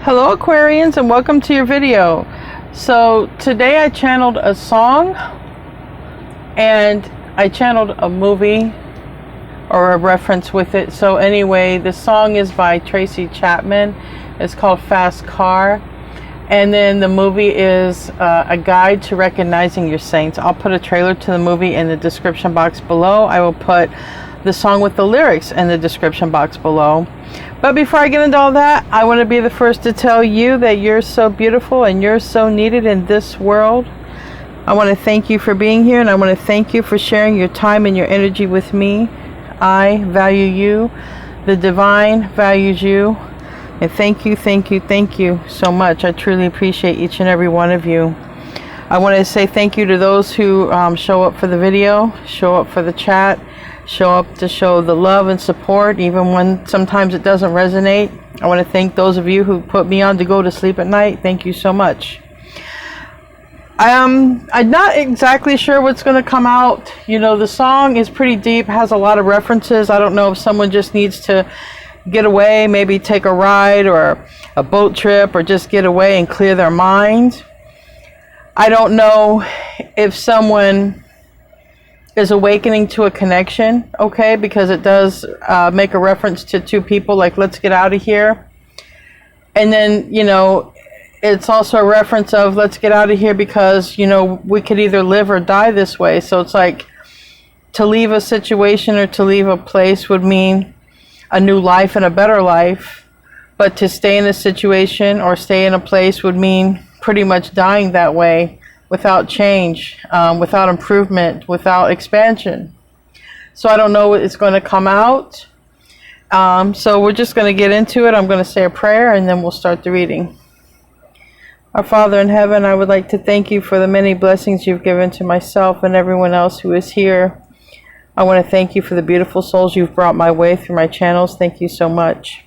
Hello Aquarians, and welcome to your video. So today I channeled a song and I channeled a movie or a reference with it. So anyway, the song is by Tracy Chapman. It's called Fast Car. And then the movie is a guide to recognizing your saints. I'll put a trailer to the movie in the description box below. I will put the song with the lyrics in the description box below. But before I get into all that, I want to be the first to tell you that you're so beautiful and you're so needed in this world. I want to thank you for being here, and I want to thank you for sharing your time and your energy with me. I value you. The divine values you. And thank you so much. I truly appreciate each and every one of you. I want to say thank you to those who show up for the video, show up for the chat, show up to show the love and support, even when sometimes it doesn't resonate. I want to thank those of you who put me on to go to sleep at night. Thank you so much. I'm not exactly sure what's going to come out. You know, the song is pretty deep, has a lot of references. I don't know if someone just needs to get away, maybe take a ride or a boat trip, or just get away and clear their mind. I don't know if someone is awakening to a connection, okay, because it does make a reference to two people, like, let's get out of here. And then, you know, it's also a reference of let's get out of here because, you know, we could either live or die this way. So it's like to leave a situation or to leave a place would mean a new life and a better life, but to stay in a situation or stay in a place would mean pretty much dying that way, without change, without improvement, without expansion. So I don't know what is going to come out. So we're just going to get into it. I'm going to say a prayer and then we'll start the reading. Our Father in heaven, I would like to thank you for the many blessings you've given to myself and everyone else who is here. I want to thank you for the beautiful souls you've brought my way through my channels. Thank you so much.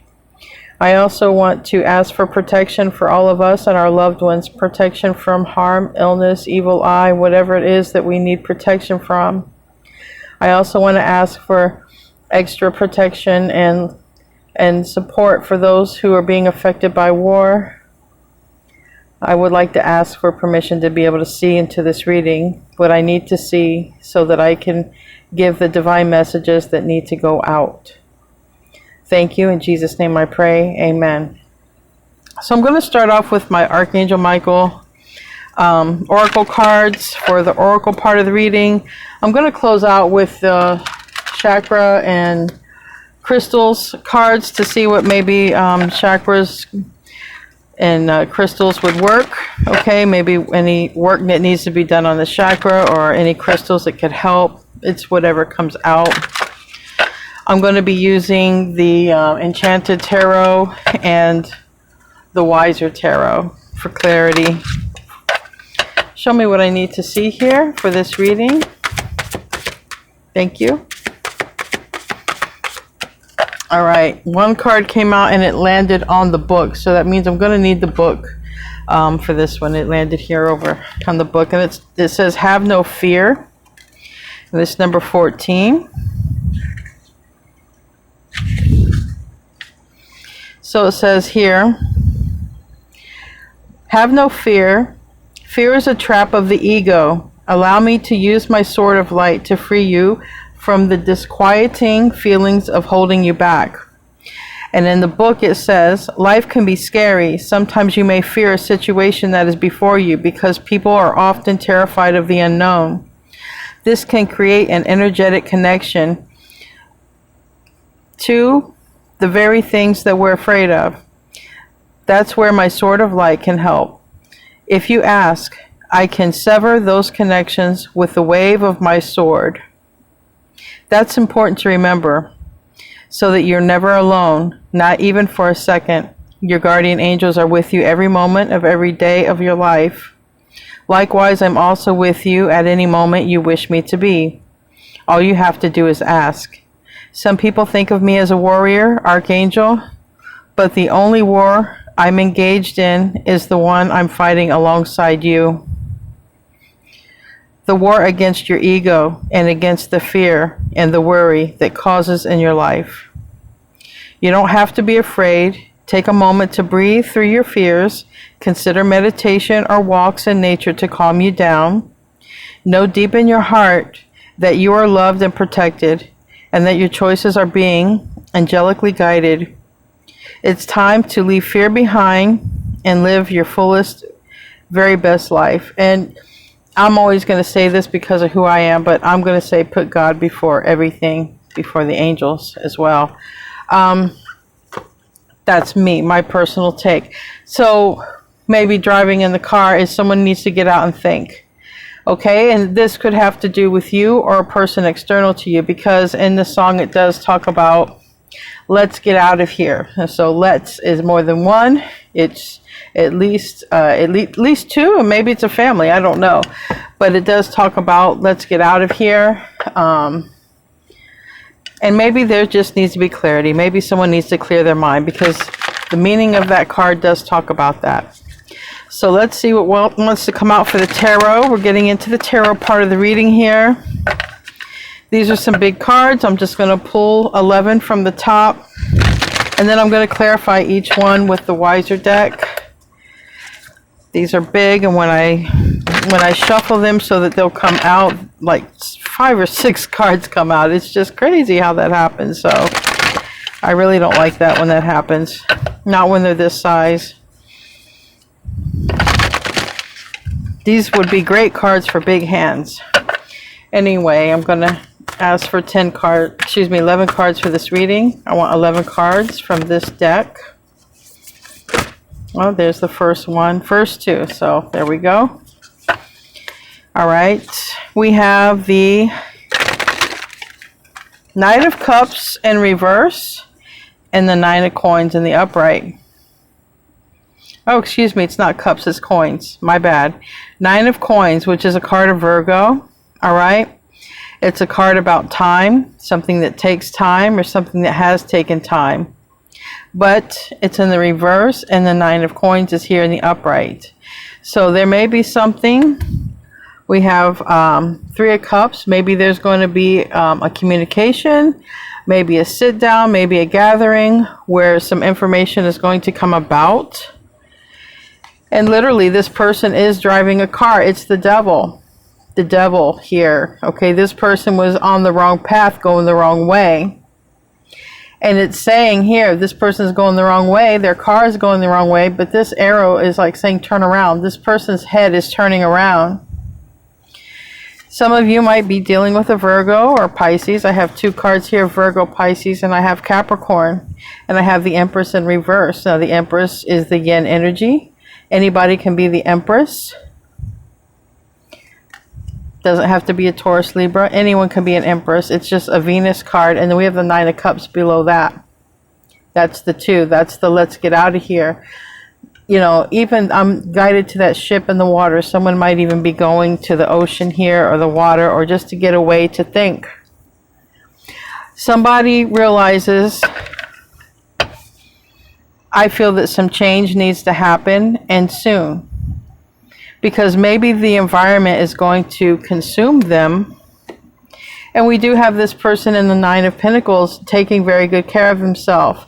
I also want to ask for protection for all of us and our loved ones, protection from harm, illness, evil eye, whatever it is that we need protection from. I also want to ask for extra protection and support for those who are being affected by war. I would like to ask for permission to be able to see into this reading what I need to see so that I can give the divine messages that need to go out. Thank you. In Jesus' name I pray. Amen. So I'm going to start off with my Archangel Michael oracle cards for the oracle part of the reading. I'm going to close out with the chakra and crystals cards to see what maybe chakras and crystals would work. Okay, maybe any work that needs to be done on the chakra or any crystals that could help. It's whatever comes out. I'm going to be using the Enchanted Tarot and the Wiser Tarot for clarity. Show me what I need to see here for this reading. Thank you. All right, one card came out and it landed on the book, so that means I'm going to need the book for this one. It landed here over on the book, and it says, "Have no fear." And this number 14. So it says here, "Have no fear. Fear is a trap of the ego. Allow me to use my sword of light to free you from the disquieting feelings of holding you back." And in the book it says, "Life can be scary. Sometimes you may fear a situation that is before you because people are often terrified of the unknown. This can create an energetic connection to the very things that we're afraid of. That's where my sword of light can help. If you ask, I can sever those connections with the wave of my sword." That's important to remember, so that you're never alone, not even for a second. Your guardian angels are with you every moment of every day of your life. Likewise, I'm also with you at any moment you wish me to be. All you have to do is ask. Some people think of me as a warrior, archangel, but the only war I'm engaged in is the one I'm fighting alongside you. The war against your ego and against the fear and the worry that causes in your life. You don't have to be afraid. Take a moment to breathe through your fears. Consider meditation or walks in nature to calm you down. Know deep in your heart that you are loved and protected, and that your choices are being angelically guided. It's time to leave fear behind and live your fullest, very best life. And I'm always going to say this because of who I am, but I'm going to say put God before everything, before the angels as well. That's me, my personal take. So maybe driving in the car is someone needs to get out and think. Okay, and this could have to do with you or a person external to you, because in the song it does talk about let's get out of here. And so let's is more than one. It's at least two, and maybe it's a family. I don't know, but it does talk about let's get out of here. And maybe there just needs to be clarity. Maybe someone needs to clear their mind, because the meaning of that card does talk about that. So let's see what wants to come out for the tarot. We're getting into the tarot part of the reading here. These are some big cards. I'm just going to pull 11 from the top, and then I'm going to clarify each one with the Wiser deck. These are big, and when I shuffle them so that they'll come out, like 5 or 6 cards come out. It's just crazy how that happens. So I really don't like that when that happens. Not when they're this size. These would be great cards for big hands. Anyway, I'm going to ask for 11 cards for this reading. I want 11 cards from this deck. Oh, there's the first one, first two. So there we go. All right. We have the Knight of Cups in reverse and the Nine of Coins in the upright. Oh, excuse me, it's not cups, it's coins. My bad. Nine of Coins, which is a card of Virgo. All right. It's a card about time, something that takes time or something that has taken time. But it's in the reverse, and the Nine of Coins is here in the upright. So there may be something. We have Three of Cups. Maybe there's going to be a communication, maybe a sit down, maybe a gathering where some information is going to come about. And literally, this person is driving a car. It's the devil. The devil here. Okay, this person was on the wrong path, going the wrong way. And it's saying here, this person is going the wrong way. Their car is going the wrong way. But this arrow is like saying, turn around. This person's head is turning around. Some of you might be dealing with a Virgo or Pisces. I have 2 cards here, Virgo, Pisces, and I have Capricorn. And I have the Empress in reverse. Now, the Empress is the yin energy. Anybody can be the Empress. Doesn't have to be a Taurus, Libra. Anyone can be an Empress. It's just a Venus card. And then we have the Nine of Cups below that. That's the 2. That's the let's get out of here. You know, even I'm guided to that ship in the water. Someone might even be going to the ocean here or the water, or just to get away to think. Somebody realizes, I feel that some change needs to happen, and soon. Because maybe the environment is going to consume them. And we do have this person in the Nine of Pentacles taking very good care of himself.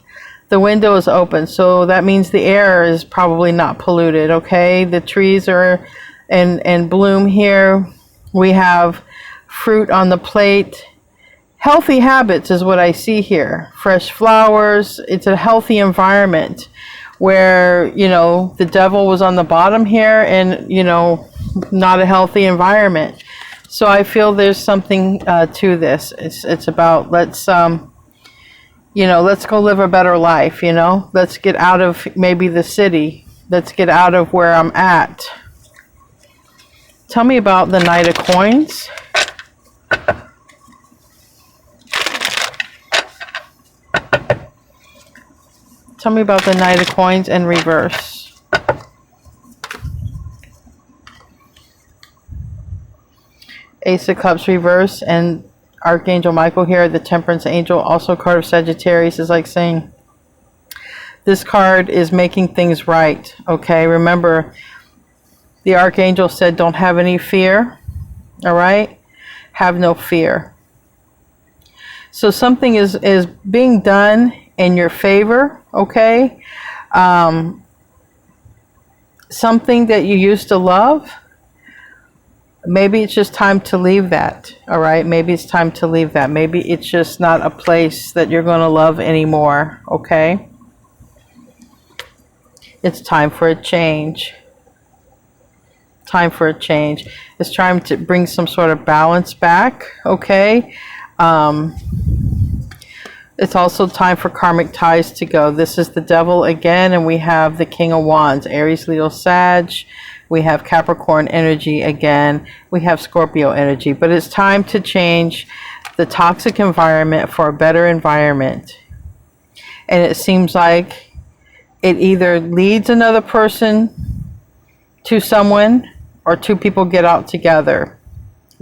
The window is open, so that means the air is probably not polluted, okay? The trees are in bloom here. We have fruit on the plate. Healthy habits is what I see here. Fresh flowers. It's a healthy environment where, you know, the devil was on the bottom here and, you know, not a healthy environment. So I feel there's something to this. It's about you know, let's go live a better life, you know. Let's get out of maybe the city. Let's get out of where I'm at. Tell me about the Knight of Coins. Tell me about the Knight of Coins in reverse. Ace of Cups reverse, and Archangel Michael here, the Temperance Angel, also a card of Sagittarius, is like saying this card is making things right. Okay, remember the Archangel said don't have any fear. All right, have no fear. So something is being done in your favor. Okay, Something that you used to love, maybe it's just time to leave that. All right, maybe it's time to leave that. Maybe it's just not a place that you're going to love anymore. Okay, it's time for a change. Time for a change. It's time to bring some sort of balance back. Okay, it's also time for karmic ties to go. This is the devil again, and we have the King of Wands, Aries, Leo, Sag. We have Capricorn energy again. We have Scorpio energy. But it's time to change the toxic environment for a better environment. And it seems like it either leads another person to someone, or two people get out together.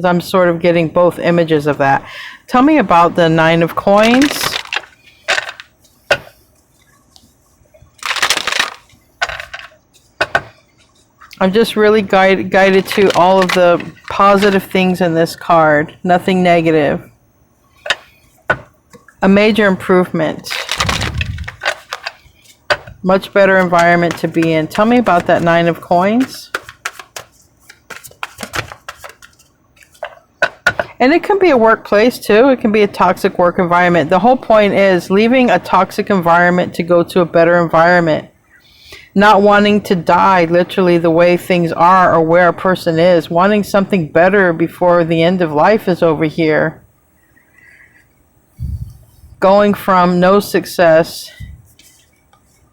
I'm sort of getting both images of that. Tell me about the Nine of Coins. I'm just really guided to all of the positive things in this card. Nothing negative. A major improvement. Much better environment to be in. Tell me about that Nine of Coins. And it can be a workplace too. It can be a toxic work environment. The whole point is leaving a toxic environment to go to a better environment. Not wanting to die literally the way things are or where a person is. Wanting something better before the end of life is over here. Going from no success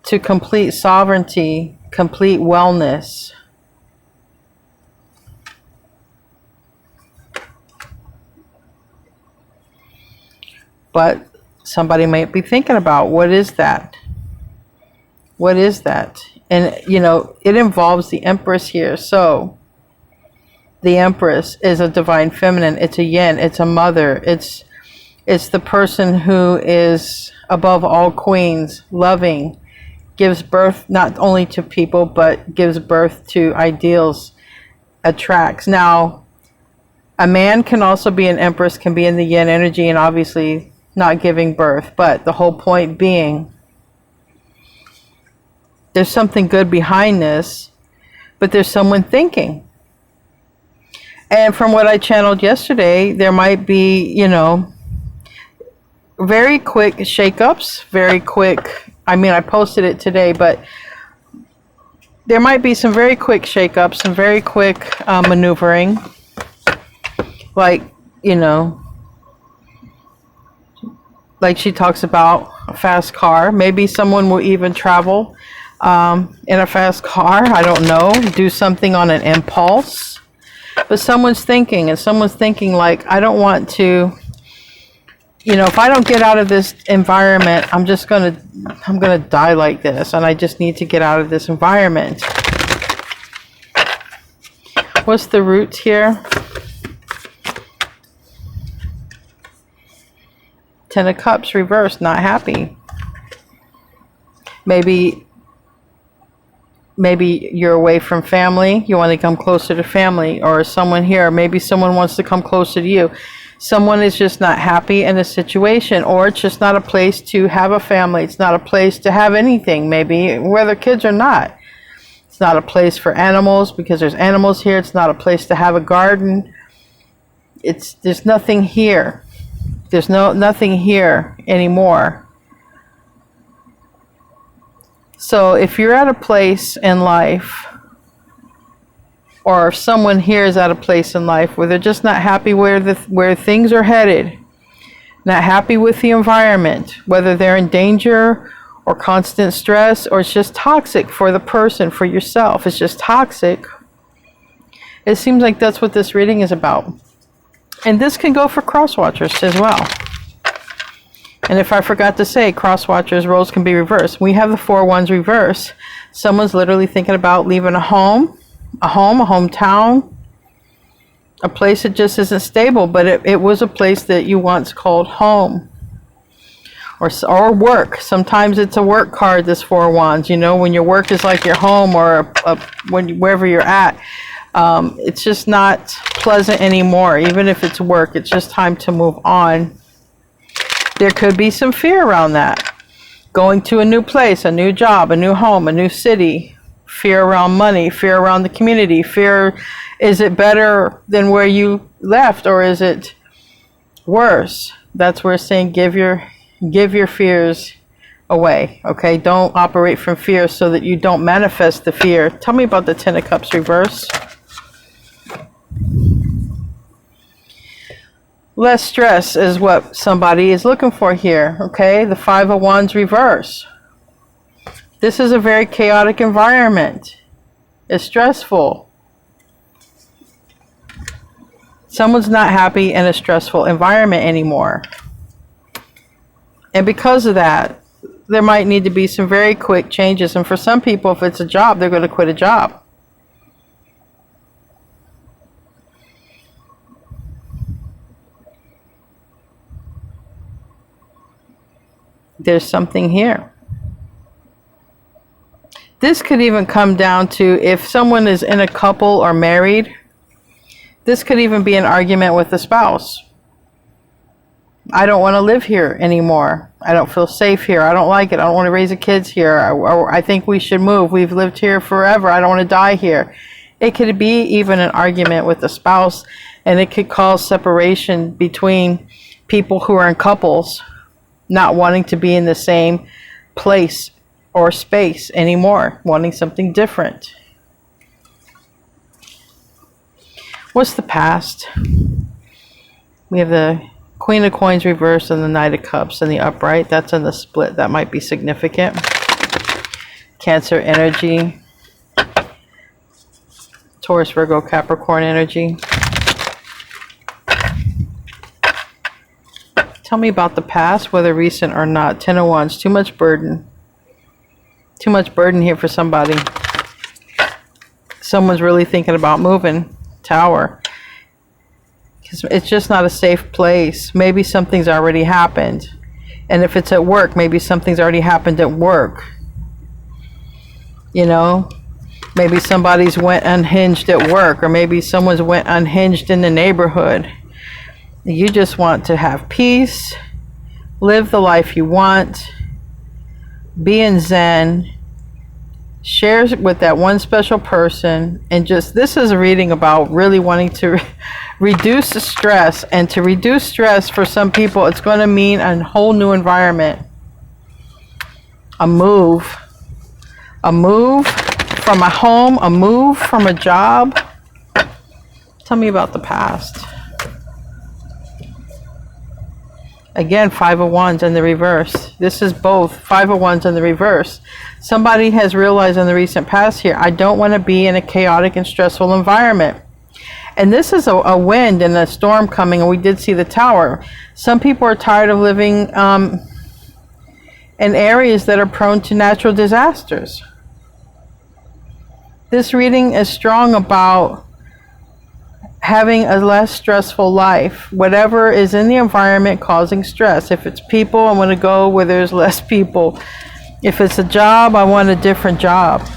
to complete sovereignty, complete wellness. But somebody might be thinking about, what is that? What is that? And, you know, it involves the Empress here. So the Empress is a divine feminine. It's a yin. It's a mother. It's the person who is above all queens, loving, gives birth not only to people, but gives birth to ideals, attracts. Now, a man can also be an Empress, can be in the yin energy, and obviously not giving birth. But the whole point being, there's something good behind this, but there's someone thinking. And from what I channeled yesterday, there might be, you know, very quick shakeups, very quick. I mean, I posted it today, but there might be some very quick shakeups, some very quick maneuvering. Like, you know, like she talks about a fast car. Maybe someone will even travel in a fast car. I don't know. Do something on an impulse. But someone's thinking, and someone's thinking like, I don't want to, you know, if I don't get out of this environment, I'm gonna die like this, and I just need to get out of this environment. What's the roots here? Ten of Cups reversed, not happy. Maybe you're away from family. You want to come closer to family, or someone here. Maybe someone wants to come closer to you. Someone is just not happy in a situation, or it's just not a place to have a family. It's not a place to have anything, maybe, whether kids or not. It's not a place for animals because there's animals here. It's not a place to have a garden. There's nothing here. There's nothing here anymore. So if you're at a place in life, or if someone here is at a place in life where they're just not happy where things are headed, not happy with the environment, whether they're in danger or constant stress, or it's just toxic for the person, for yourself, it's just toxic. It seems like that's what this reading is about. And this can go for cross watchers as well. And if I forgot to say, cross watchers, roles can be reversed. We have the 4 wands reversed. Someone's literally thinking about leaving a hometown, a place that just isn't stable, but it was a place that you once called home, or work. Sometimes it's a work card, this 4 wands, you know, when your work is like your home, or wherever you're at. It's just not pleasant anymore. Even if it's work, it's just time to move on. There could be some fear around that. Going to a new place, a new job, a new home, a new city. Fear around money, fear around the community, fear, is it better than where you left, or is it worse? That's where it's saying give your fears away. Okay, don't operate from fear so that you don't manifest the fear. Tell me about the Ten of Cups reverse. Less stress is what somebody is looking for here. Okay, the Five of Wands reverse. This is a very chaotic environment. It's stressful. Someone's not happy in a stressful environment anymore. And because of that, there might need to be some very quick changes. And for some people, if it's a job, they're going to quit a job. There's something here. This could even come down to if someone is in a couple or married. This could even be an argument with the spouse. I don't want to live here anymore. I don't feel safe here. I don't like it. I don't want to raise the kids here. I think we should move. We've lived here forever. I don't want to die here. It could be even an argument with the spouse, and it could cause separation between people who are in couples, not wanting to be in the same place or space anymore, wanting something different. What's the past? We have the Queen of Coins reversed and the Knight of Cups in the upright. That's in the split. That might be significant. Cancer energy. Taurus, Virgo, Capricorn energy. Tell me about the past, whether recent or not. Ten of Wands. Too much burden. Too much burden here for somebody. Someone's really thinking about moving. Tower. Because it's just not a safe place. Maybe something's already happened. And if it's at work, maybe something's already happened at work. You know? Maybe somebody's went unhinged at work. Or maybe someone's went unhinged in the neighborhood. You just want to have peace. Live the life you want. Be in Zen. Share with that one special person. And just, this is a reading about really wanting to reduce the stress. And to reduce stress for some people, it's going to mean a whole new environment. A move. A move from a home. A move from a job. Tell me about the past. Again, Five of Wands in the reverse. This is both Five of Wands in the reverse. Somebody has realized in the recent past here, I don't want to be in a chaotic and stressful environment. And this is a wind and a storm coming, and we did see the Tower. Some people are tired of living in areas that are prone to natural disasters. This reading is strong about having a less stressful life. Whatever is in the environment causing stress. If it's people, I want to go where there's less people. If it's a job, I want a different job.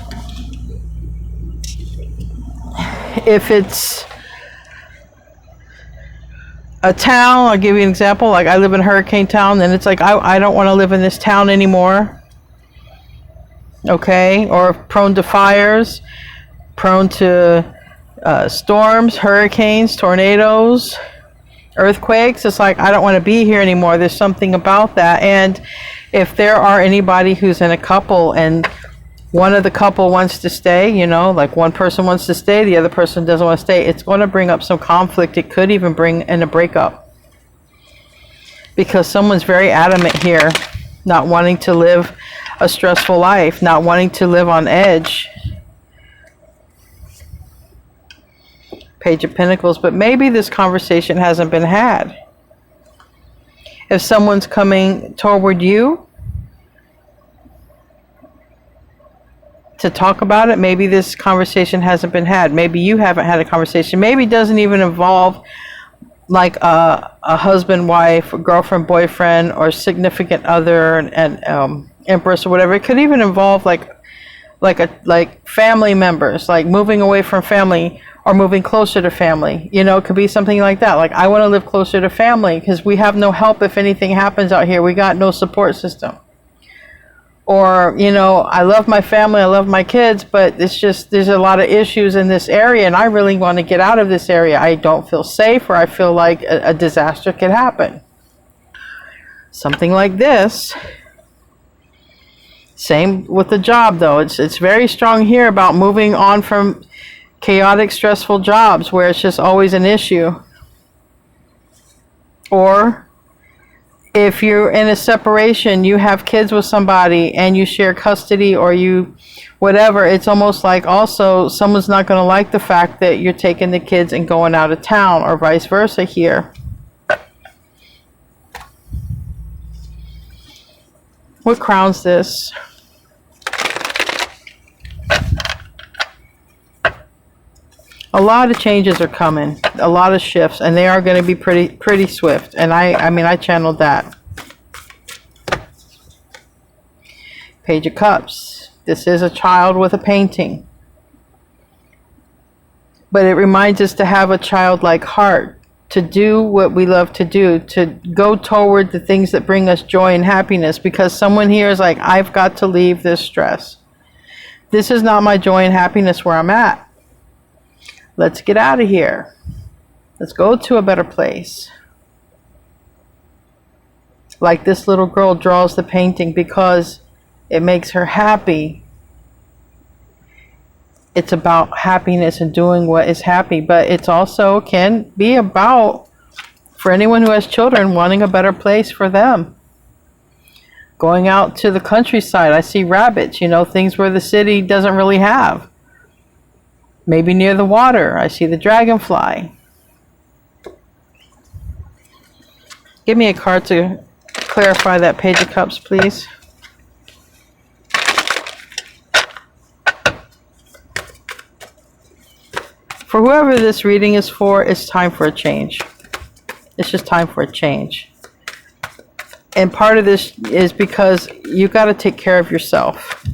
If it's a town, I'll give you an example. Like I live in Hurricane Town, and it's like I don't want to live in this town anymore. Okay? Or prone to fires, prone to storms, hurricanes, tornadoes, earthquakes. It's like I don't want to be here anymore. There's something about that. And if there are anybody who's in a couple and one of the couple wants to stay, you know, like one person wants to stay, the other person doesn't want to stay, it's going to bring up some conflict. It could even bring in a breakup because someone's very adamant here, not wanting to live a stressful life, not wanting to live on edge. Page of Pentacles, but maybe this conversation hasn't been had. If someone's coming toward you to talk about it, maybe this conversation hasn't been had. Maybe you haven't had a conversation. Maybe it doesn't even involve like a husband, wife, girlfriend, boyfriend, or significant other and empress or whatever. It could even involve like family members, like moving away from family or moving closer to family. You know, it could be something like that. Like, I want to live closer to family because we have no help if anything happens out here. We got no support system. Or, I love my family, I love my kids, but it's just, there's a lot of issues in this area and I really want to get out of this area. I don't feel safe, or I feel like a disaster could happen. Something like this. Same with the job though. It's very strong here about moving on from chaotic, stressful jobs where it's just always an issue. Or if you're in a separation, you have kids with somebody and you share custody, or whatever, it's almost like also someone's not going to like the fact that you're taking the kids and going out of town, or vice versa here. What crowns this? A lot of changes are coming, a lot of shifts, and they are going to be pretty swift. And I channeled that. Page of Cups. This is a child with a painting. But it reminds us to have a childlike heart, to do what we love to do, to go toward the things that bring us joy and happiness, because someone here is like, I've got to leave this stress. This is not my joy and happiness where I'm at. Let's get out of here. Let's go to a better place. Like this little girl draws the painting because it makes her happy. It's about happiness and doing what is happy, but it's also can be about, for anyone who has children, wanting a better place for them. Going out to the countryside. I see rabbits, things where the city doesn't really have. Maybe near the water. I see the dragonfly. Give me a card to clarify that Page of Cups, please. For whoever this reading is for, it's time for a change. It's just time for a change. And part of this is because you got to take care of yourself.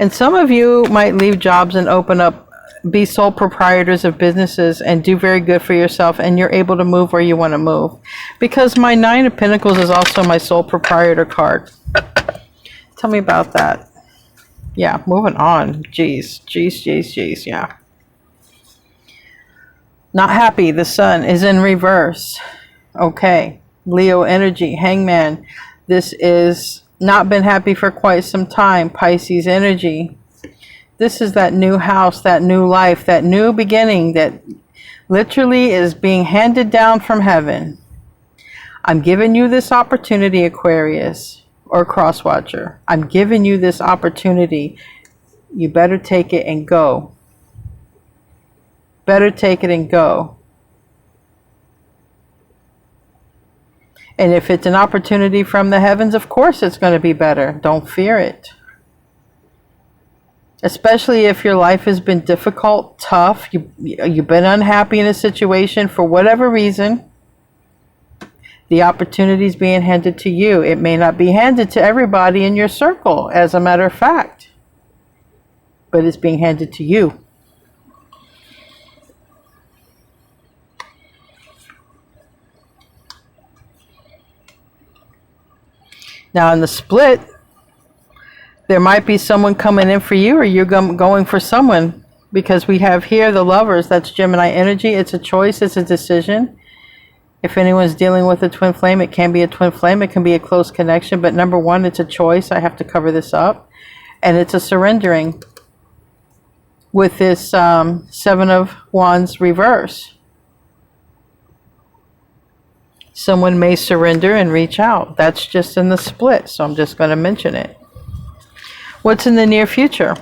And some of you might leave jobs and open up, be sole proprietors of businesses and do very good for yourself, and you're able to move where you want to move. Because my Nine of Pentacles is also my sole proprietor card. Tell me about that. Yeah, moving on. Jeez, yeah. Not happy. The Sun is in reverse. Okay. Leo energy, Hangman. This is not been happy for quite some time. Pisces energy. This is that new house, that new life, that new beginning that literally is being handed down from heaven. I'm giving you this opportunity, Aquarius or Crosswatcher. I'm giving you this opportunity. You better take it and go. Better take it and go. And if it's an opportunity from the heavens, of course it's going to be better. Don't fear it. Especially if your life has been difficult, tough, you've been unhappy in a situation for whatever reason, the opportunity is being handed to you. It may not be handed to everybody in your circle, as a matter of fact, but it's being handed to you. Now in the split, there might be someone coming in for you, or you're going for someone, because we have here the Lovers. That's Gemini energy. It's a choice. It's a decision. If anyone's dealing with a twin flame, it can be a twin flame. It can be a close connection. But number one, it's a choice. I have to cover this up. And it's a surrendering with this Seven of Wands reverse. Someone may surrender and reach out. That's just in the split, so I'm just going to mention it. What's in the near future?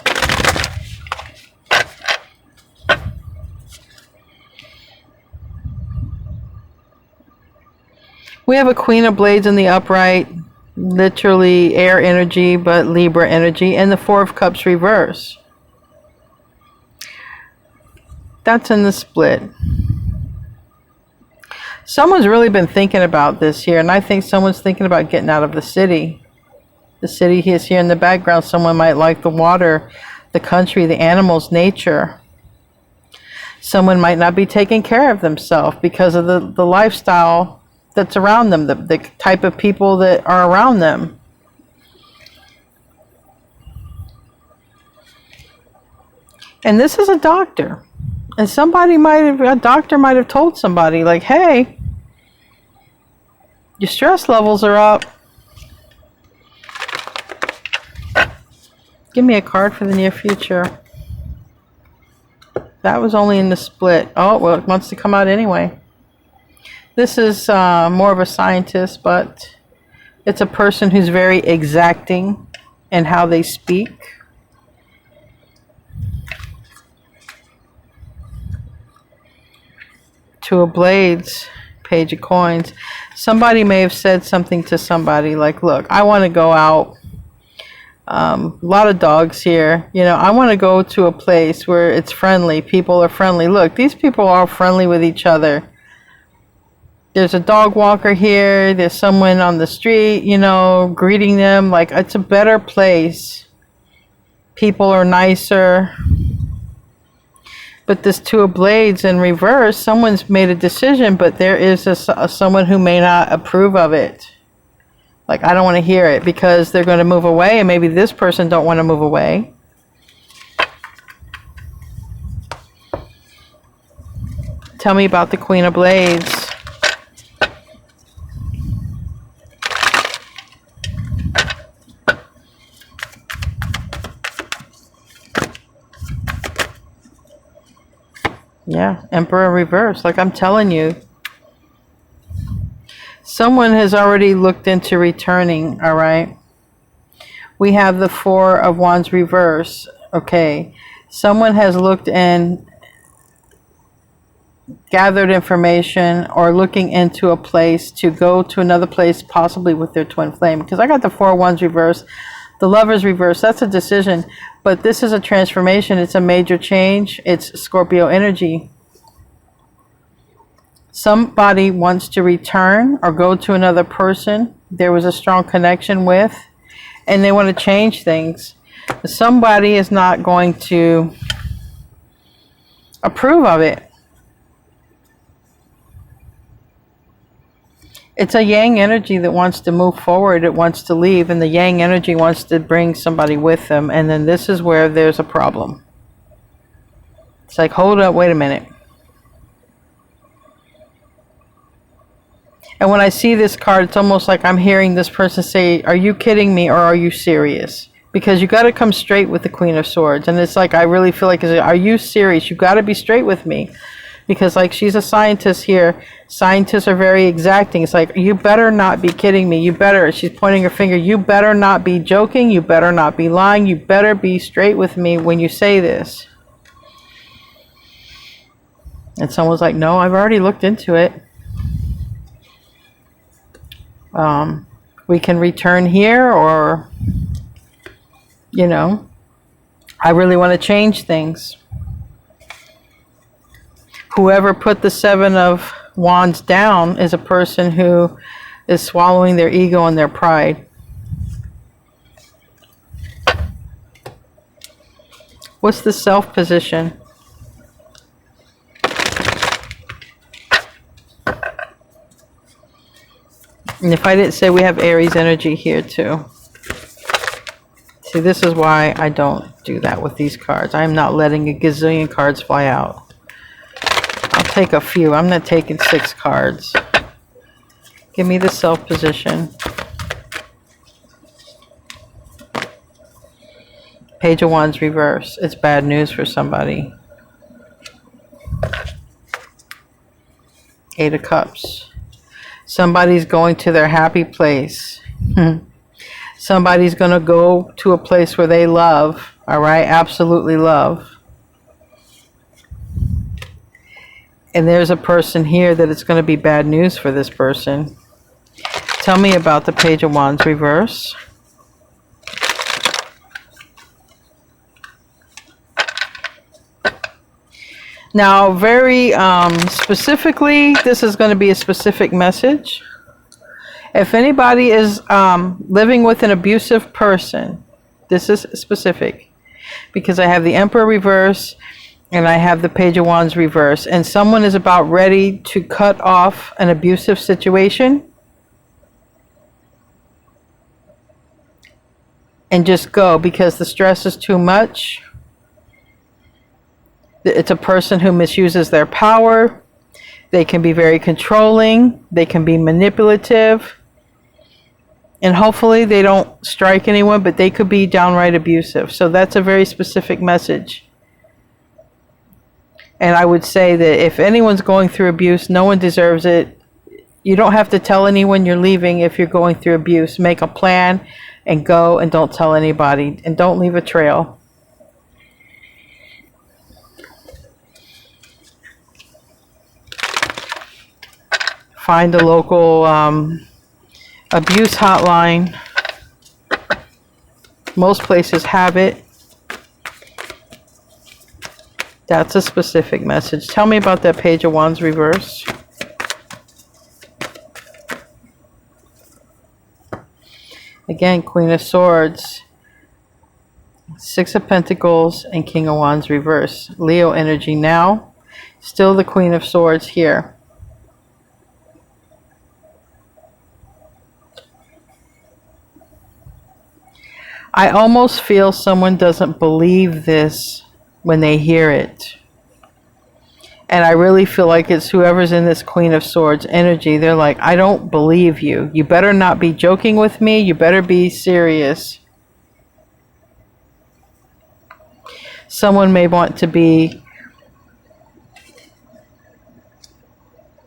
We have a Queen of Blades in the upright, literally air energy, but Libra energy, and the Four of Cups reverse. That's in the split. Someone's really been thinking about this here, and I think someone's thinking about getting out of the city. The city is here in the background. Someone might like the water, the country, the animals, nature. Someone might not be taking care of themselves because of the lifestyle that's around them, the type of people that are around them. And this is a doctor. And a doctor might have told somebody, like, hey, your stress levels are up. Give me a card for the near future. That was only in the split. Oh, well, it wants to come out anyway. This is more of a scientist, but it's a person who's very exacting in how they speak. Two of Blades, Page of Coins. Somebody may have said something to somebody like, look, I want to go out. A lot of dogs here. You know, I want to go to a place where it's friendly. People are friendly. Look, these people are friendly with each other. There's a dog walker here. There's someone on the street, you know, greeting them. Like, it's a better place. People are nicer. But this Two of Blades in reverse, someone's made a decision, but there is someone who may not approve of it. Like, I don't want to hear it because they're going to move away, and maybe this person don't want to move away. Tell me about the Queen of Blades. Yeah, Emperor reverse. Like I'm telling you. Someone has already looked into returning, all right? We have the Four of Wands reverse, okay? Someone has looked and gathered information or looking into a place to go to another place, possibly with their twin flame. Because I got the Four of Wands reverse, the Lovers reverse. That's a decision, but this is a transformation. It's a major change. It's Scorpio energy. Somebody wants to return or go to another person there was a strong connection with, and they want to change things. Somebody is not going to approve of it. It's a yang energy that wants to move forward. It wants to leave, and the yang energy wants to bring somebody with them. And then this is where there's a problem. It's like, hold up, wait a minute. And when I see this card, it's almost like I'm hearing this person say, are you kidding me or are you serious? Because you got to come straight with the Queen of Swords. And it's like, I really feel like, are you serious? You got to be straight with me. Because like she's a scientist here. Scientists are very exacting. It's like, you better not be kidding me. You better, she's pointing her finger, you better not be joking. You better not be lying. You better be straight with me when you say this. And someone's like, no, I've already looked into it. We can return here, or, you know, I really want to change things. Whoever put the Seven of Wands down is a person who is swallowing their ego and their pride. What's the self position? And if I didn't say, we have Aries energy here too. See, this is why I don't do that with these cards. I'm not letting a gazillion cards fly out. I'll take a few. I'm not taking 6 cards. Give me the self position. Page of Wands reverse. It's bad news for somebody. 8 of Cups. Somebody's going to their happy place. Somebody's going to go to a place where they love. All right? Absolutely love. And there's a person here that it's going to be bad news for this person. Tell me about the Page of Wands reverse. Now, very specifically, this is going to be a specific message. If anybody is living with an abusive person, this is specific. Because I have the Emperor reverse, And I have the Page of Wands reverse. And someone is about ready to cut off an abusive situation and just go because the stress is too much. It's a person who misuses their power. They can be very controlling. They can be manipulative. And hopefully they don't strike anyone, but they could be downright abusive. So that's a very specific message. And I would say that if anyone's going through abuse, no one deserves it. You don't have to tell anyone you're leaving if you're going through abuse. Make a plan and go, and don't tell anybody. And don't leave a trail. Find a local abuse hotline. Most places have it. That's a specific message. Tell me about that Page of Wands reverse. Again, Queen of Swords, Six of Pentacles, and King of Wands reverse. Leo energy now. Still the Queen of Swords here. I almost feel someone doesn't believe this when they hear it. And I really feel like it's whoever's in this Queen of Swords energy. They're like, I don't believe you. You better not be joking with me. You better be serious. Someone may want to be,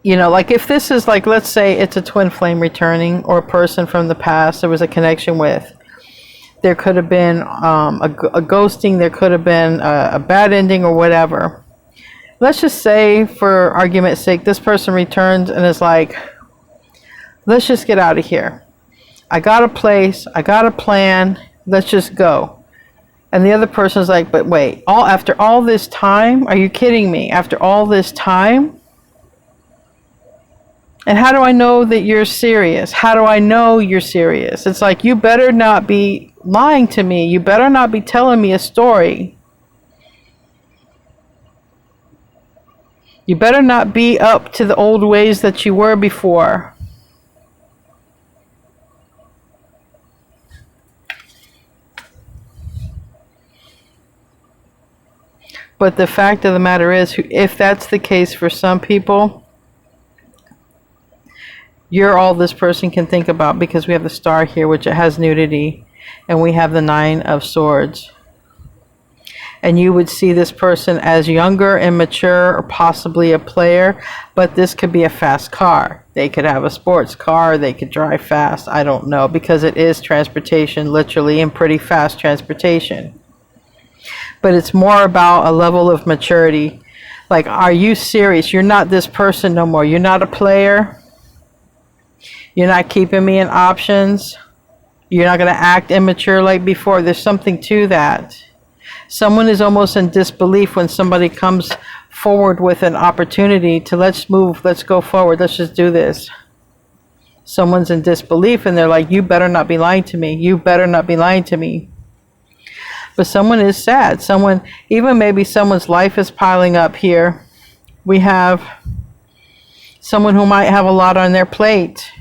you know, like if this is like, let's say it's a twin flame returning or a person from the past there was a connection with. There could have been a ghosting. There could have been a bad ending or whatever. Let's just say, for argument's sake, this person returns and is like, let's just get out of here. I got a place. I got a plan. Let's just go. And the other person is like, but wait, after all this time? Are you kidding me? After all this time? And how do I know that you're serious? How do I know you're serious? It's like, you better not be lying to me. You better not be telling me a story. You better not be up to the old ways that you were before. But the fact of the matter is, if that's the case for some people, you're all this person can think about, because we have the Star here, which it has nudity, and we have the Nine of Swords. And you would see this person as younger and mature, or possibly a player, but this could be a fast car. They could have a sports car, they could drive fast, I don't know, because it is transportation, literally, and pretty fast transportation. But it's more about a level of maturity. Like, are you serious? You're not this person no more. You're not a player. You're not keeping me in options. You're not going to act immature like before. There's something to that. Someone is almost in disbelief when somebody comes forward with an opportunity to let's move, let's go forward, let's just do this. Someone's in disbelief and they're like, you better not be lying to me. You better not be lying to me. But someone is sad. Someone, even maybe someone's life is piling up here. We have someone who might have a lot on their plate.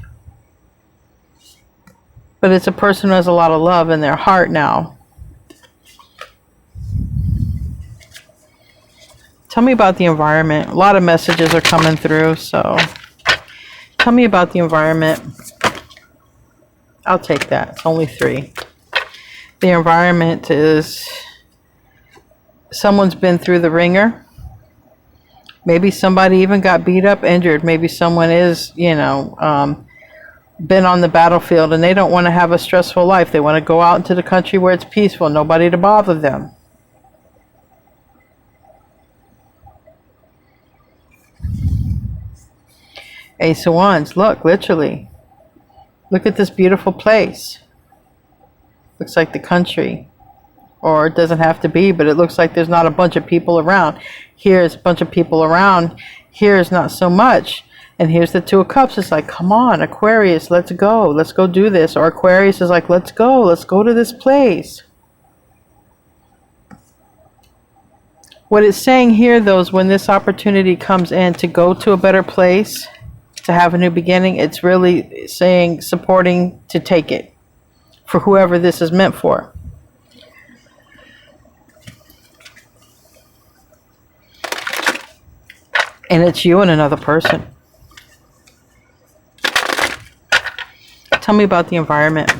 But it's a person who has a lot of love in their heart now. Tell me about the environment. A lot of messages are coming through, so tell me about the environment. I'll take that. It's only 3. The environment is someone's been through the ringer. Maybe somebody even got beat up, injured. Maybe someone is, been on the battlefield and they don't want to have a stressful life. They want to go out into the country where it's peaceful, nobody to bother them. Ace of Wands, look, literally. Look at this beautiful place. Looks like the country. Or it doesn't have to be, but it looks like there's not a bunch of people around. Here's a bunch of people around. Here's not so much. And here's the Two of Cups. It's like, come on, Aquarius, let's go. Let's go do this. Or Aquarius is like, let's go. Let's go to this place. What it's saying here, though, is when this opportunity comes in to go to a better place, to have a new beginning, it's really saying, supporting to take it for whoever this is meant for. And it's you and another person. Tell me about the environment.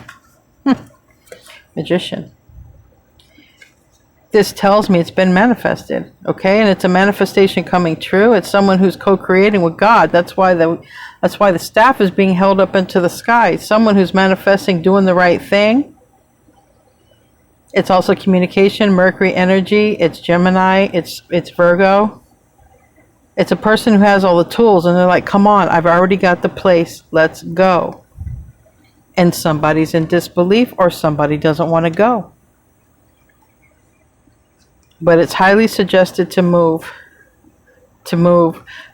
Magician. This tells me it's been manifested, okay? And it's a manifestation coming true. It's someone who's co-creating with God. That's why the staff is being held up into the sky. Someone who's manifesting, doing the right thing. It's also communication, Mercury energy. It's Gemini. It's Virgo. It's a person who has all the tools, and they're like, come on, I've already got the place. Let's go. And somebody's in disbelief, or somebody doesn't want to go. But it's highly suggested to move,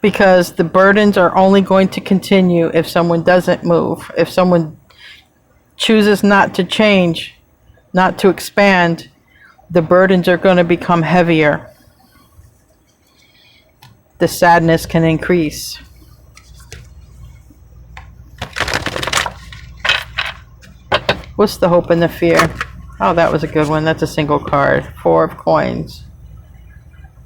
because the burdens are only going to continue if someone doesn't move. If someone chooses not to change, not to expand, the burdens are going to become heavier. The sadness can increase. What's the hope and the fear? Oh, that was a good one. That's a single card. 4 of coins.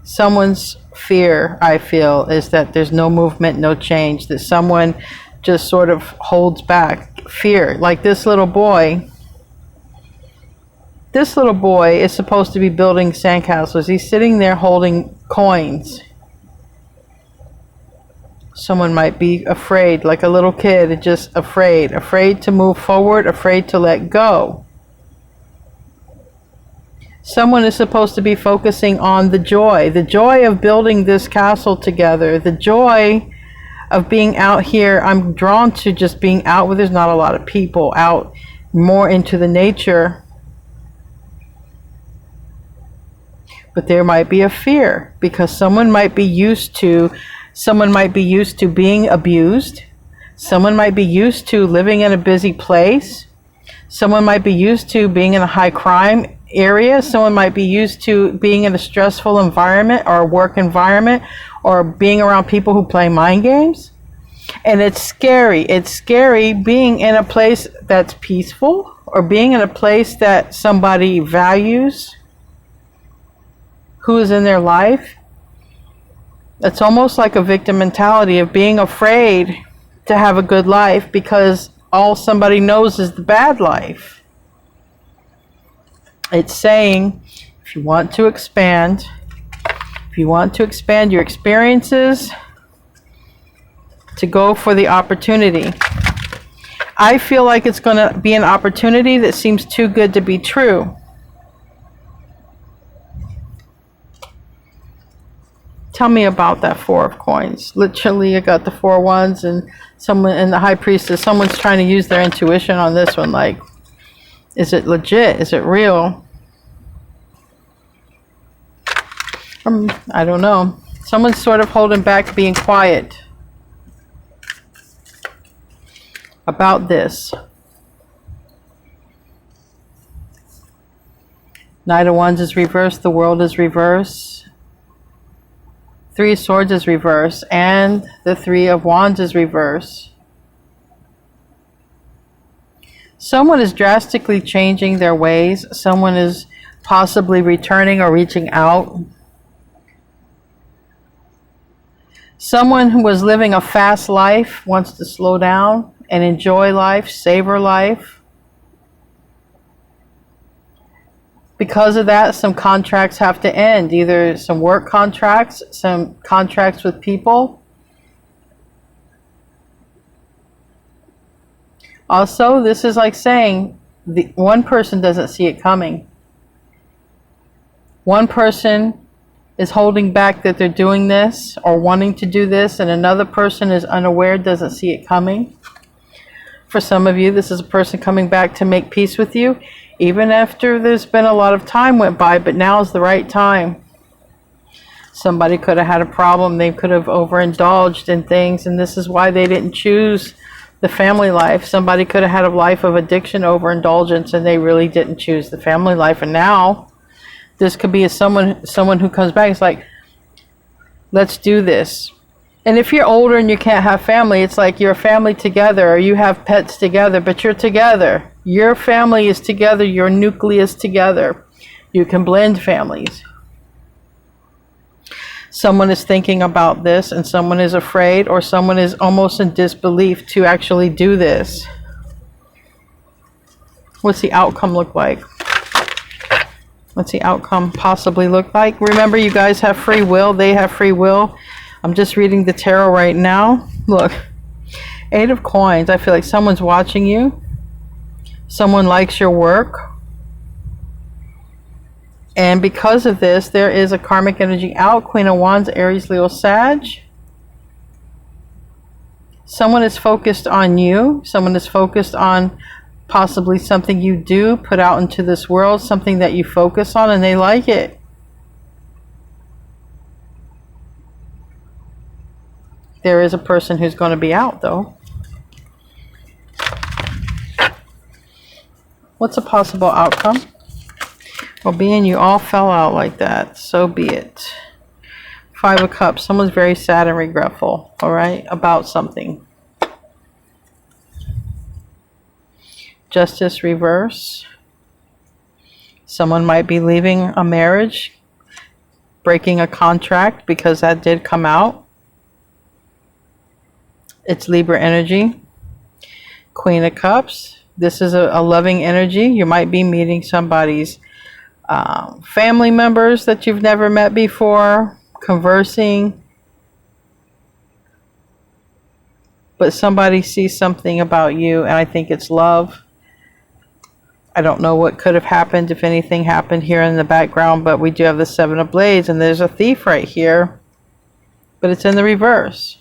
Someone's fear, I feel, is that there's no movement, no change. That someone just sort of holds back. Fear. Like this little boy. This little boy is supposed to be building sandcastles. He's sitting there holding coins. Someone might be afraid, like a little kid, just afraid. Afraid to move forward, afraid to let go. Someone is supposed to be focusing on the joy of building this castle together, the joy of being out here. I'm drawn to just being out where there's not a lot of people, out more into the nature. But there might be a fear, because someone might be used to being abused. Someone might be used to living in a busy place. Someone might be used to being in a high crime area. Someone might be used to being in a stressful environment or a work environment, or being around people who play mind games. And it's scary. It's scary being in a place that's peaceful, or being in a place that somebody values, who is in their life. It's almost like a victim mentality of being afraid to have a good life, because all somebody knows is the bad life. It's saying, if you want to expand your experiences, to go for the opportunity. I feel like it's going to be an opportunity that seems too good to be true. Tell me about that 4 of coins. Literally, I got the 4 wands, and someone, and the high priestess, someone's trying to use their intuition on this one. Like, is it legit? Is it real? I don't know. Someone's sort of holding back, being quiet about this. Knight of Wands is reversed. The World is reversed. 3 of Swords is reversed. And the 3 of Wands is reversed. Someone is drastically changing their ways. Someone is possibly returning or reaching out. Someone who was living a fast life wants to slow down and enjoy life, savor life. Because of that, some contracts have to end. Either some work contracts, some contracts with people. Also, this is like saying one person doesn't see it coming. One person is holding back that they're doing this or wanting to do this, and another person is unaware, doesn't see it coming. For some of you, this is a person coming back to make peace with you, even after there's been a lot of time went by, but now is the right time. Somebody could have had a problem. They could have overindulged in things, and this is why they didn't choose the family life. Somebody could have had a life of addiction, overindulgence, and they really didn't choose the family life, and now This could be someone who comes back. It's like, let's do this. And if you're older and you can't have family, it's like you're a family together, or you have pets together, but you're together. Your family is together, your nucleus together. You can blend families. Someone is thinking about this, and someone is afraid, or someone is almost in disbelief to actually do this. What's the outcome look like? What's the outcome possibly look like? Remember, you guys have free will. They have free will. I'm just reading the tarot right now. Look, 8 of Coins. I feel like someone's watching you. Someone likes your work. And because of this, there is a karmic energy out. Queen of Wands, Aries, Leo, Sag. Someone is focused on you. Someone is focused on possibly something you do, put out into this world, something that you focus on, and they like it. There is a person who's going to be out, though. What's a possible outcome? Well, being you all fell out like that, so be it. 5 of Cups. Someone's very sad and regretful, all right, about something. Justice reverse. Someone might be leaving a marriage, breaking a contract, because that did come out. It's Libra energy. Queen of Cups. This is a loving energy. You might be meeting somebody's family members that you've never met before, conversing. But somebody sees something about you, and I think it's love. I don't know what could have happened, if anything happened here in the background, but we do have the 7 of Blades, and there's a thief right here, but it's in the reverse.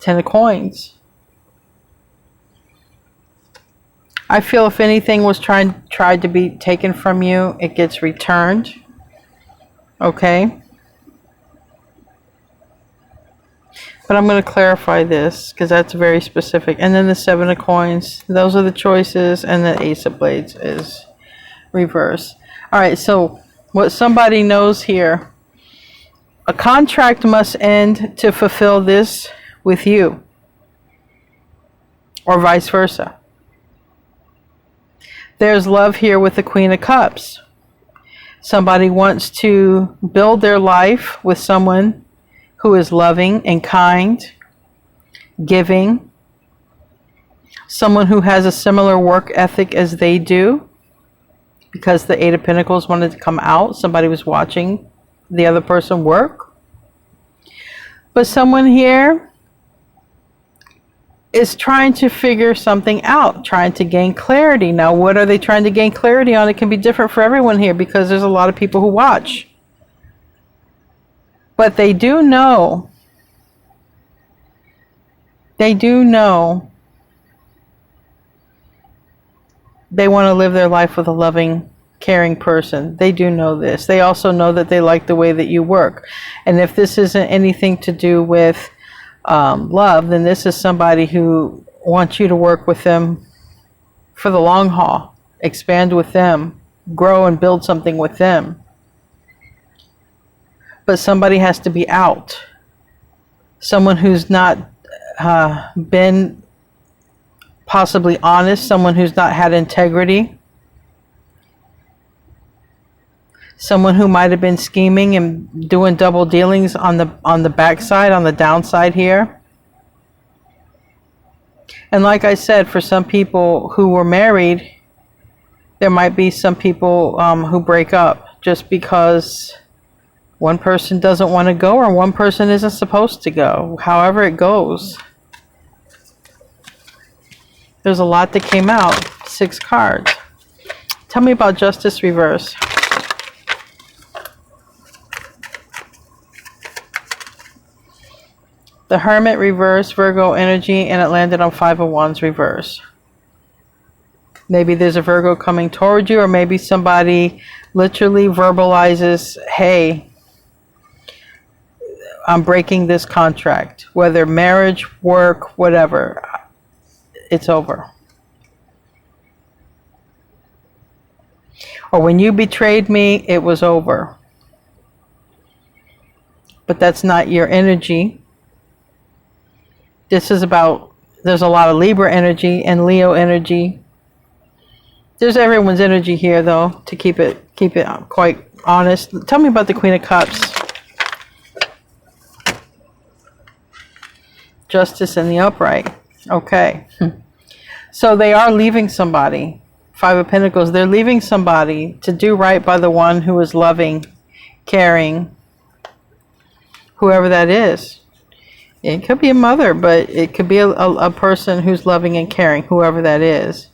10 of Coins. I feel if anything was tried to be taken from you, it gets returned. Okay? But I'm going to clarify this, because that's very specific. And then the 7 of Coins. Those are the choices. And the Ace of Blades is reverse. Alright, so what somebody knows here. A contract must end to fulfill this with you. Or vice versa. There's love here with the Queen of Cups. Somebody wants to build their life with someone who is loving and kind, giving. Someone who has a similar work ethic as they do. Because the 8 of Pentacles wanted to come out. Somebody was watching the other person work. But someone here is trying to figure something out, trying to gain clarity. Now, what are they trying to gain clarity on? It can be different for everyone here, because there's a lot of people who watch. But they do know. They do know. They want to live their life with a loving, caring person. They do know this. They also know that they like the way that you work. And if this isn't anything to do with love, then this is somebody who wants you to work with them for the long haul. Expand with them. Grow and build something with them. But somebody has to be out. Someone who's not been possibly honest. Someone who's not had integrity. Someone who might have been scheming and doing double dealings on the backside, on the downside here. And like I said, for some people who were married, there might be some people who break up just because one person doesn't want to go, or one person isn't supposed to go. However it goes. There's a lot that came out. 6 cards. Tell me about Justice reverse. The Hermit reverse, Virgo energy, and it landed on 5 of Wands reverse. Maybe there's a Virgo coming toward you, or maybe somebody literally verbalizes, hey, I'm breaking this contract. Whether marriage, work, whatever, it's over. Or when you betrayed me, it was over. But that's not your energy. This is about, there's a lot of Libra energy and Leo energy. There's everyone's energy here, though, to keep it quite honest. Tell me about the Queen of Cups. Justice and the upright. Okay. So they are leaving somebody. Five of Pentacles. They're leaving somebody to do right by the one who is loving, caring, whoever that is. It could be a mother, but it could be a person who's loving and caring, whoever that is.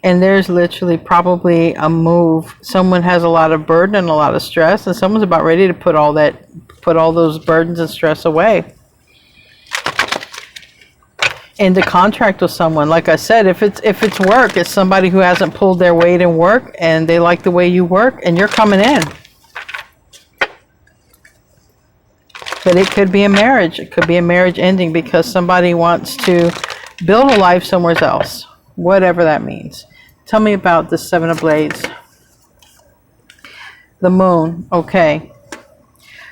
And there's literally probably a move. Someone has a lot of burden and a lot of stress, and someone's about ready to put all those burdens and stress away. Into contract with someone. Like I said, if it's work, it's somebody who hasn't pulled their weight in work and they like the way you work and you're coming in. But it could be a marriage. It could be a marriage ending because somebody wants to build a life somewhere else. Whatever that means. Tell me about the Seven of Blades. The Moon. Okay.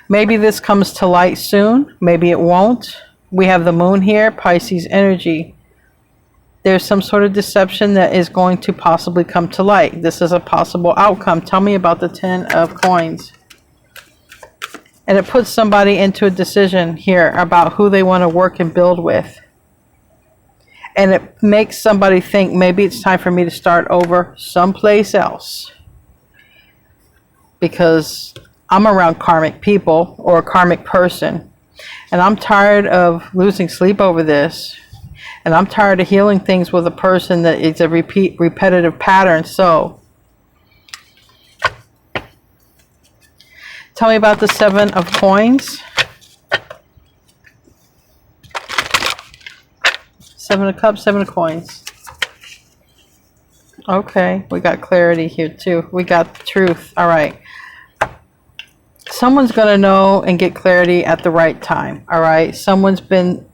Maybe this comes to light soon. Maybe it won't. We have the Moon here. Pisces energy. There's some sort of deception that is going to possibly come to light. This is a possible outcome. Tell me about the Ten of Coins. And it puts somebody into a decision here about who they want to work and build with. And it makes somebody think maybe it's time for me to start over someplace else. Because I'm around karmic people or a karmic person. And I'm tired of losing sleep over this. And I'm tired of healing things with a person that it's a repetitive pattern. So, tell me about the Seven of Coins. Seven of Cups, Seven of Coins. Okay, we got clarity here too. We got truth. All right. Someone's going to know and get clarity at the right time. All right. Someone's been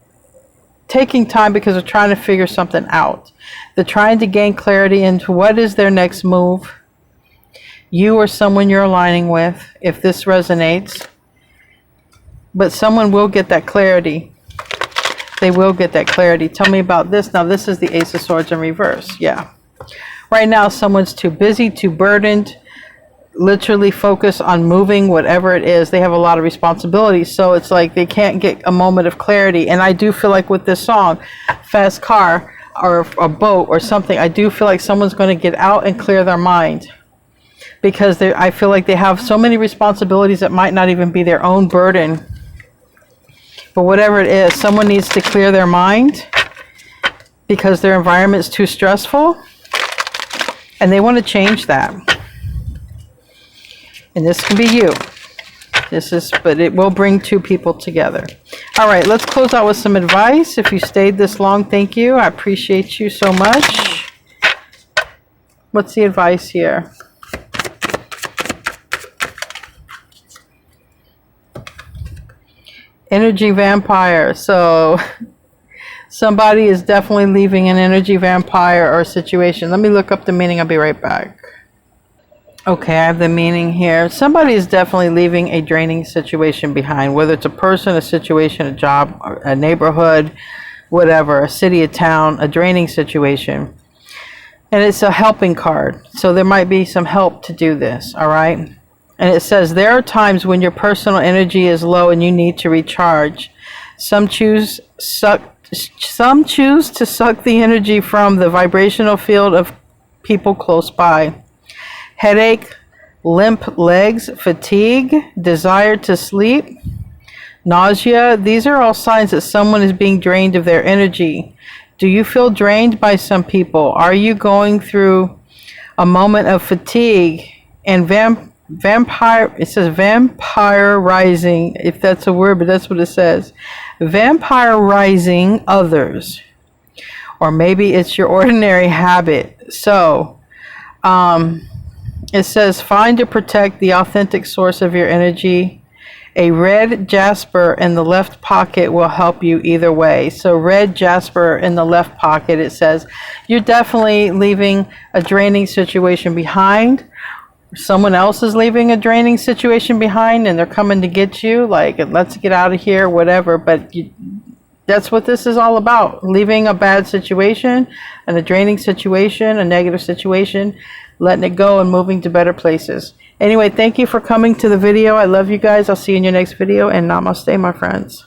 taking time because they're trying to figure something out. They're trying to gain clarity into what is their next move. You or someone you're aligning with, if this resonates. But someone will get that clarity. They will get that clarity. Tell me about this. Now, this is the Ace of Swords in reverse. Yeah. Right now, someone's too busy, too burdened, literally focus on moving whatever it is. They have a lot of responsibilities. So it's like they can't get a moment of clarity. And I do feel like with this song, fast car or a boat or something, I do feel like someone's going to get out and clear their mind. Because I feel like they have so many responsibilities that might not even be their own burden. But whatever it is, someone needs to clear their mind because their environment is too stressful and they want to change that. And this can be you. But it will bring two people together. All right, let's close out with some advice. If you stayed this long, thank you. I appreciate you so much. What's the advice here? Energy vampire. So somebody is definitely leaving an energy vampire or situation. Let me look up the meaning. I'll be right back. Okay, I have the meaning here. Somebody is definitely leaving a draining situation behind, whether it's a person, a situation, a job, a neighborhood, whatever, a city, a town, a draining situation. And it's a helping card. So there might be some help to do this, all right? And it says, there are times when your personal energy is low and you need to recharge. Some choose to suck the energy from the vibrational field of people close by. Headache, limp legs, fatigue, desire to sleep, nausea. These are all signs that someone is being drained of their energy. Do you feel drained by some people? Are you going through a moment of fatigue and vampire, it says vampire rising, if that's a word, but that's what it says. Vampire rising others. Or maybe it's your ordinary habit. So, it says find or protect the authentic source of your energy. A red jasper in the left pocket will help you either way. So red jasper in the left pocket, it says you're definitely leaving a draining situation behind. Someone else is leaving a draining situation behind and they're coming to get you, like, let's get out of here, whatever. But that's what this is all about, leaving a bad situation and a draining situation, a negative situation, letting it go and moving to better places. Anyway, thank you for coming to the video. I love you guys. I'll see you in your next video, and namaste, my friends.